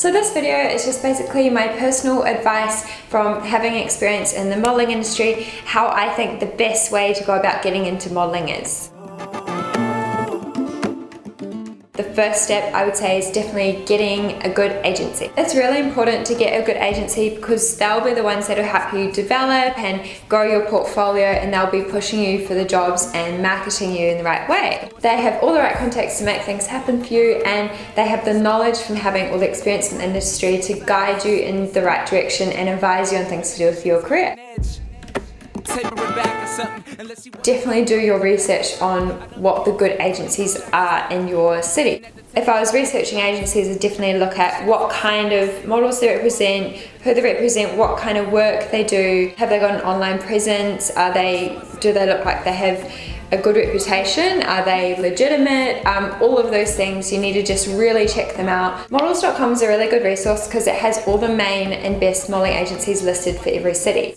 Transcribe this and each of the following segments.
So this video is just basically my personal advice from having experience in the modelling industry, how I think the best way to go about getting into modelling is. The first step I would say is definitely getting a good agency. It's really important to get a good agency because they'll be the ones that will help you develop and grow your portfolio, and they'll be pushing you for the jobs and marketing you in the right way. They have all the right contacts to make things happen for you, and they have the knowledge from having all the experience in the industry to guide you in the right direction and advise you on things to do with your career. Definitely do your research on what the good agencies are in your city. If I was researching agencies, I'd definitely look at what kind of models they represent, who they represent, what kind of work they do, have they got an online presence, do they look like they have a good reputation, are they legitimate, all of those things. You need to just really check them out. Models.com is a really good resource because it has all the main and best modelling agencies listed for every city.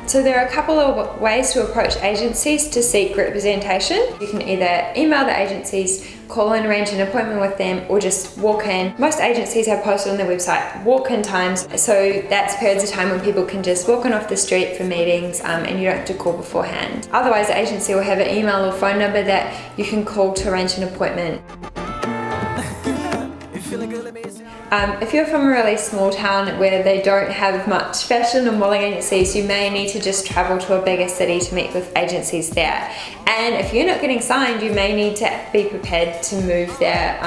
So there are a couple of ways to approach agencies to seek representation. You can either email the agencies, call and arrange an appointment with them, or just walk in. Most agencies have posted on their website walk-in times, so that's periods of time when people can just walk in off the street for meetings and you don't have to call beforehand. Otherwise, the agency will have an email or phone number that you can call to arrange an appointment. If you're from a really small town where they don't have much fashion or modelling agencies, you may need to just travel to a bigger city to meet with agencies there. And if you're not getting signed, you may need to be prepared to move there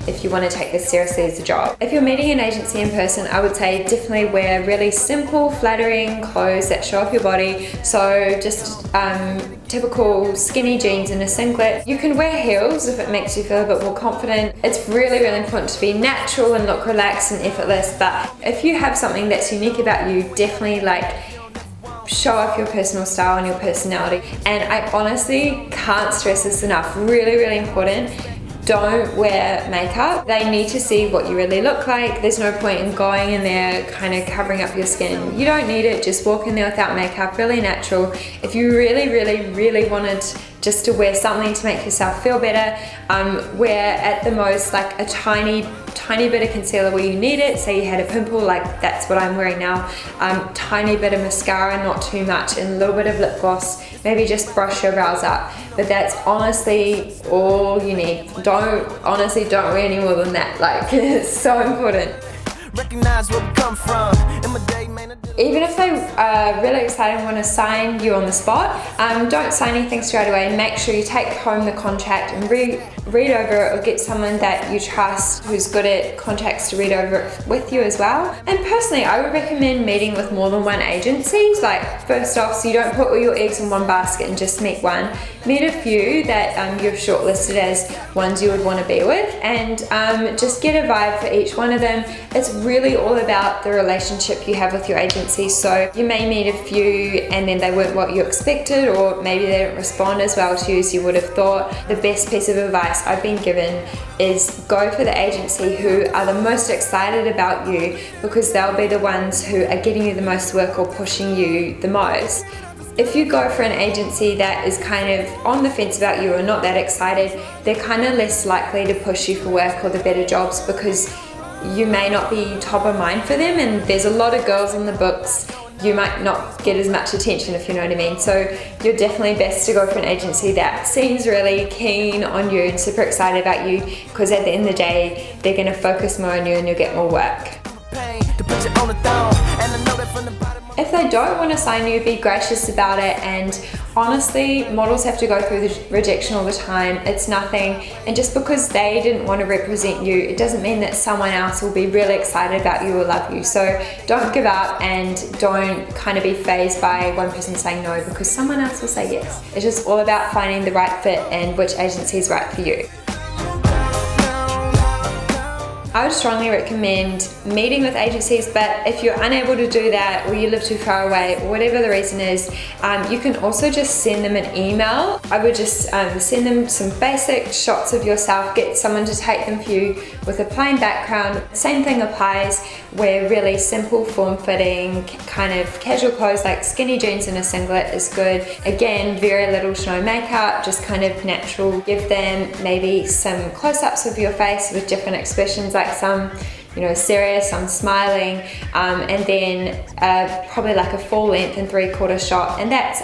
if you want to take this seriously as a job. If you're meeting an agency in person, I would say definitely wear really simple, flattering clothes that show off your body. So just typical skinny jeans and a singlet. You can wear heels if it makes you feel a bit more confident. It's really, really important to be natural and look relaxed and effortless, but if you have something that's unique about you, definitely show off your personal style and your personality. And I honestly can't stress this enough, really, really important. Don't wear makeup. They need to see what you really look like. There's no point in going in there kind of covering up your skin. You don't need it, just walk in there without makeup, really natural. If you really, really, really wanted just to wear something to make yourself feel better, wear at the most like a tiny bit of concealer where you need it. Say you had a pimple, like that's what I'm wearing now. Tiny bit of mascara, not too much, and a little bit of lip gloss. Maybe just brush your brows up. But that's honestly all you need. Don't wear any more than that. Like, it's so important. Recognize where we come from. Even if they are really excited and want to sign you on the spot, don't sign anything straight away. Make sure you take home the contract and read over it, or get someone that you trust who's good at contracts to read over it with you as well. And personally, I would recommend meeting with more than one agency. Like, first off, so you don't put all your eggs in one basket and just meet one. Meet a few that you've shortlisted as ones you would want to be with, and just get a vibe for each one of them. It's really all about the relationship you have with your agency. So you may meet a few and then they weren't what you expected, or maybe they didn't respond as well to you as you would have thought. The best piece of advice I've been given is go for the agency who are the most excited about you, because they'll be the ones who are getting you the most work or pushing you the most. If you go for an agency that is kind of on the fence about you or not that excited, they're kind of less likely to push you for work or the better jobs, because you may not be top of mind for them, and there's a lot of girls in the books. You might not get as much attention, if you know what I mean. So you're definitely best to go for an agency that seems really keen on you and super excited about you, because at the end of the day, they're going to focus more on you and you'll get more work. If they don't want to sign you, be gracious about it. And honestly, models have to go through the rejection all the time. It's nothing. And just because they didn't want to represent you, it doesn't mean that someone else will be really excited about you or love you. So don't give up, and don't kind of be fazed by one person saying no, because someone else will say yes. It's just all about finding the right fit and which agency is right for you. I would strongly recommend meeting with agencies, but if you're unable to do that or you live too far away or whatever the reason is, you can also just send them an email. I would just send them some basic shots of yourself, get someone to take them for you with a plain background. Same thing applies, wear really simple form-fitting kind of casual clothes like skinny jeans and a singlet is good. Again, very little to no makeup, just kind of natural. Give them maybe some close-ups of your face with different expressions, like some serious, some smiling, and then probably like a full length and 3/4 shot, and that's,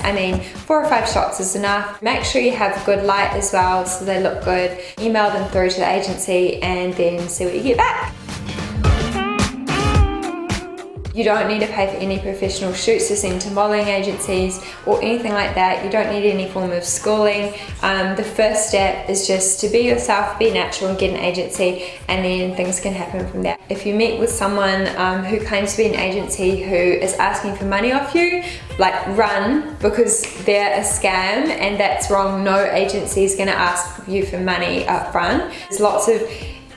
4 or 5 shots is enough. Make sure you have good light as well so they look good. Email them through to the agency and then see what you get back. You don't need to pay for any professional shoots to send to modelling agencies or anything like that. You don't need any form of schooling. The first step is just to be yourself, be natural and get an agency, and then things can happen from there. If you meet with someone who claims to be an agency who is asking for money off you, like run, because they're a scam and that's wrong. No agency is going to ask you for money up front. There's lots of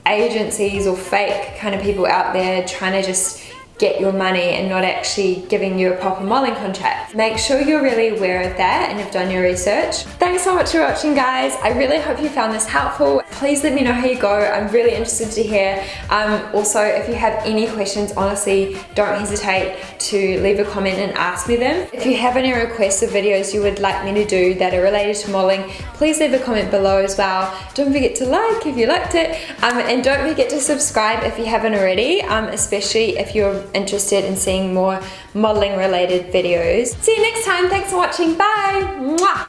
agencies or fake kind of people out there trying to just get your money and not actually giving you a proper modelling contract. Make sure you're really aware of that and have done your research. Thanks so much for watching, guys. I really hope you found this helpful. Please let me know how you go. I'm really interested to hear. Also, if you have any questions, honestly, don't hesitate to leave a comment and ask me them. If you have any requests of videos you would like me to do that are related to modelling, please leave a comment below as well. Don't forget to like if you liked it, and don't forget to subscribe if you haven't already, especially if you're interested in seeing more modelling related videos. See you next time. Thanks for watching. Bye. Mwah.